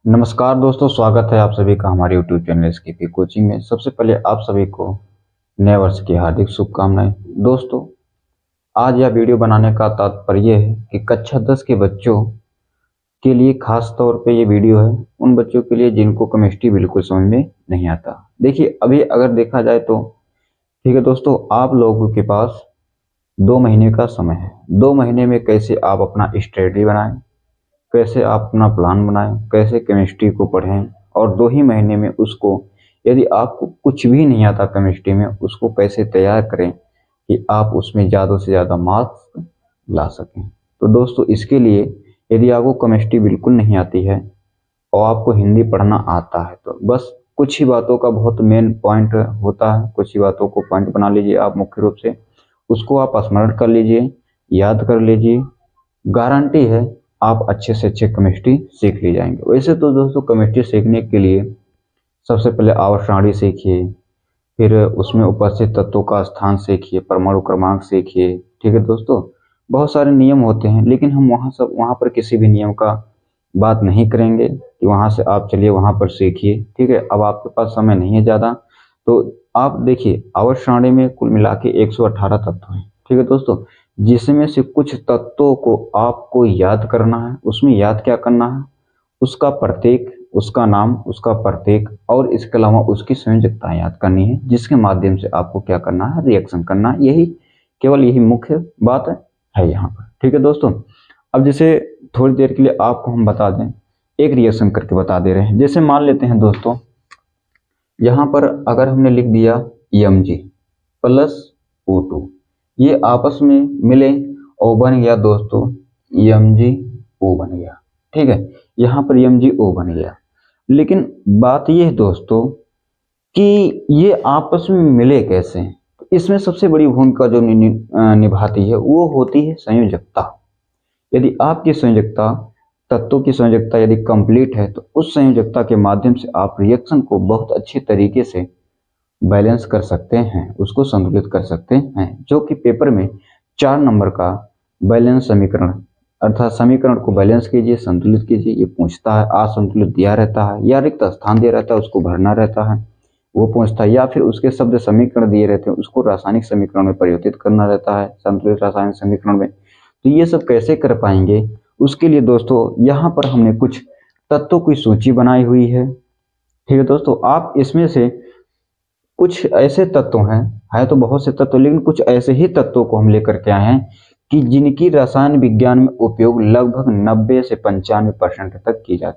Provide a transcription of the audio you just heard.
नमस्कार दोस्तों, स्वागत है आप सभी का हमारे YouTube चैनल एसकेपी कोचिंग में। सबसे पहले आप सभी को नए वर्ष की हार्दिक शुभकामनाएं। दोस्तों, आज यह वीडियो बनाने का तात्पर्य है कि कक्षा 10 के बच्चों के लिए खास तौर पे ये वीडियो है उन बच्चों के लिए जिनको केमिस्ट्री बिल्कुल समझ में नहीं आता। देखिए, अभी अगर देखा जाए तो ठीक है दोस्तों, आप लोगों के पास 2 महीने का समय है। 2 महीने में कैसे आप अपना स्ट्रेटजी बनाएं, कैसे आप अपना प्लान बनाएं, कैसे केमिस्ट्री को पढ़ें, और 2 ही महीने में उसको, यदि आपको कुछ भी नहीं आता केमिस्ट्री में, उसको कैसे तैयार करें कि आप उसमें ज़्यादा से ज़्यादा मार्क्स ला सकें। तो दोस्तों, इसके लिए यदि आपको केमिस्ट्री बिल्कुल नहीं आती है और आपको हिंदी पढ़ना आता है तो बस कुछ ही बातों का बहुत मेन पॉइंट होता है। कुछ ही बातों को पॉइंट बना लीजिए आप मुख्य रूप से, उसको आप स्मरण कर लीजिए, याद कर लीजिए। गारंटी है आप अच्छे से अच्छे केमिस्ट्री सीख ले जाएंगे। वैसे तो दोस्तों, केमिस्ट्री सीखने के लिए सबसे पहले आवर्त सारणी सीखिए, फिर उसमें उपस्थित तत्वों का स्थान सीखिए, परमाणु क्रमांक सीखिए। ठीक है दोस्तों, बहुत सारे नियम होते हैं, लेकिन हम वहाँ पर किसी भी नियम का बात नहीं करेंगे कि वहाँ से आप चलिए वहाँ पर सीखिए। ठीक है, अब आपके पास समय नहीं है ज़्यादा, तो आप देखिए आवर्त सारणी में कुल मिला के 118 तत्व हैं। ठीक है दोस्तों, जिसमें से कुछ तत्वों को आपको याद करना है। उसमें याद क्या करना है? उसका प्रत्येक, उसका नाम, उसका प्रत्येक, और इसके अलावा उसकी संयोजकताएं याद करनी है, जिसके माध्यम से आपको क्या करना है? रिएक्शन करना है। यही, केवल यही मुख्य बात है यहाँ पर। ठीक है दोस्तों, अब जैसे थोड़ी देर के लिए आपको हम बता दें, एक रिएक्शन करके बता दे रहे हैं। जैसे मान लेते हैं दोस्तों, यहाँ पर अगर हमने लिख दिया Mg प्लस O2, ये आपस में मिले और बन गया दोस्तों MgO बन गया। ठीक है, यहाँ पर MgO बन गया। लेकिन बात ये है दोस्तों कि ये आपस में मिले कैसे। इसमें सबसे बड़ी भूमिका जो निभाती है वो होती है संयोजकता। यदि आपकी संयोजकता, तत्वों की संयोजकता यदि कंप्लीट है, तो उस संयोजकता के माध्यम से आप रिएक्शन को बहुत अच्छे तरीके से बैलेंस कर सकते हैं, उसको संतुलित कर सकते हैं। जो कि पेपर में 4 नंबर का बैलेंस समीकरण, अर्थात समीकरण को बैलेंस कीजिए, संतुलित कीजिए, ये पूछता है। असंतुलित दिया रहता है या रिक्त स्थान दिया रहता है, उसको भरना रहता है, वो पूछता है। या फिर उसके शब्द समीकरण दिए रहते हैं, उसको रासायनिक समीकरण में परिवर्तित करना रहता है, संतुलित रासायनिक समीकरण में। तो ये सब कैसे कर पाएंगे, उसके लिए दोस्तों यहाँ पर हमने कुछ तत्वों की सूची बनाई हुई है। ठीक है दोस्तों, आप इसमें से कुछ ऐसे तत्व हैं, है तो बहुत से तत्व, लेकिन कुछ ऐसे ही तत्वों को हम लेकर के आए हैं कि जिनकी रसायन विज्ञान में उपयोग लगभग 90 से 95% तक की जाती